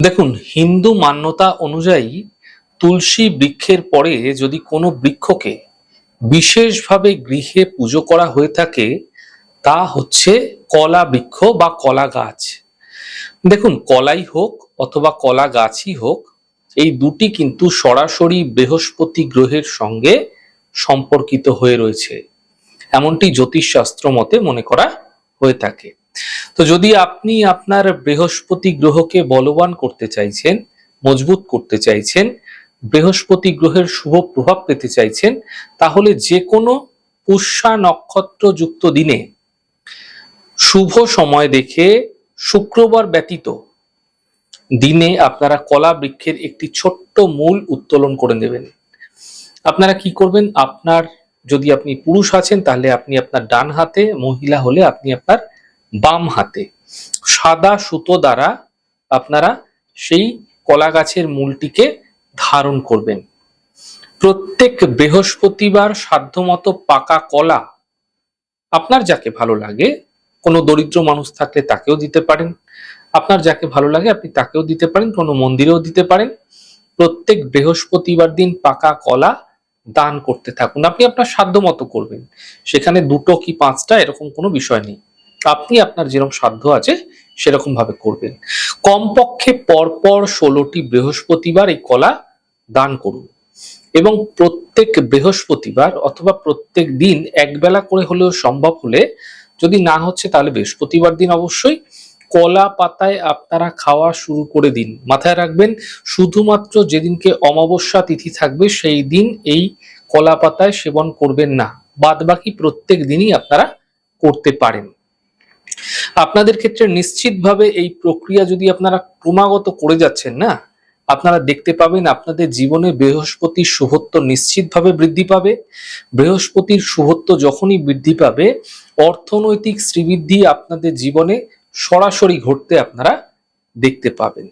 দেখুন, হিন্দু মান্যতা অনুযায়ী তুলসী বৃক্ষের পরে যদি কোনো বৃক্ষকে বিশেষভাবে গৃহে পুজো করা হয়ে থাকে তা হচ্ছে কলা বৃক্ষ বা কলা গাছ। দেখুন, কলাই হোক অথবা কলা গাছই হোক, এই দুটি কিন্তু সরাসরি বৃহস্পতি গ্রহের সঙ্গে সম্পর্কিত হয়ে রয়েছে, এমনটি জ্যোতিষশাস্ত্র মতে মনে করা হয়ে থাকে। তো যদি আপনি আপনার বৃহস্পতি গ্রহকে বলবান করতে চাইছেন, মজবুত করতে চাইছেন, বৃহস্পতি গ্রহের শুভ প্রভাব পেতে চাইছেন, তাহলে যে কোনো পুষ্যা নক্ষত্র যুক্ত দিনে শুভ সময় দেখে শুক্রবার ব্যতীত দিনে আপনারা কলা বৃক্ষের একটি ছোট্ট মূল উত্তোলন করে নেবেন। আপনারা কি করবেন, যদি আপনি পুরুষ আছেন তাহলে আপনি আপনার ডান হাতে, মহিলা হলে আপনি আপনার বাম হাতে সাদা সুতো দ্বারা আপনারা সেই কলা গাছের মূলটিকে ধারণ করবেন। প্রত্যেক বৃহস্পতিবার সাধ্যমতো পাকা কলা, আপনার যাকে ভালো লাগে, কোনো দরিদ্র মানুষ থাকলে তাকেও দিতে পারেন, আপনার যাকে ভালো লাগে আপনি তাকেও দিতে পারেন, কোনো মন্দিরেও দিতে পারেন। প্রত্যেক বৃহস্পতিবার দিন পাকা কলা দান করতে থাকুন। আপনি আপনার সাধ্য মতো করবেন, সেখানে দুটো কি পাঁচটা এরকম কোনো বিষয় নেই, আপনি আপনার যেরকম সাধ্য আছে সেরকম ভাবে করবেন। কমপক্ষে পরপর 16টি বৃহস্পতিবার এই কলা দান করুন এবং প্রত্যেক বৃহস্পতিবার অথবা প্রত্যেক দিন একবেলা করে হলেও সম্ভব হলে, যদি না হচ্ছে তাহলে বৃহস্পতিবার দিন অবশ্যই কলা পাতায় আপনারা খাওয়া শুরু করে দিন। মাথায় রাখবেন, শুধুমাত্র যেদিনকে অমাবস্যা তিথি থাকবে সেই দিন এই কলা পাতায় সেবন করবেন না, বাদ বাকি প্রত্যেক দিনই আপনারা করতে পারেন। আপনাদের ক্ষেত্রে নিশ্চিতভাবে এই প্রক্রিয়া যদি আপনারা ক্রমাগত করে যাচ্ছেন না, আপনারা দেখতে পাবেন আপনাদের জীবনে বৃহস্পতির শুভত্ব নিশ্চিতভাবে বৃদ্ধি পাবে। বৃহস্পতির শুভত্ব যখনই বৃদ্ধি পাবে, অর্থনৈতিক শ্রীবৃদ্ধি আপনাদের জীবনে সরাসরি ঘটতে আপনারা দেখতে পাবেন।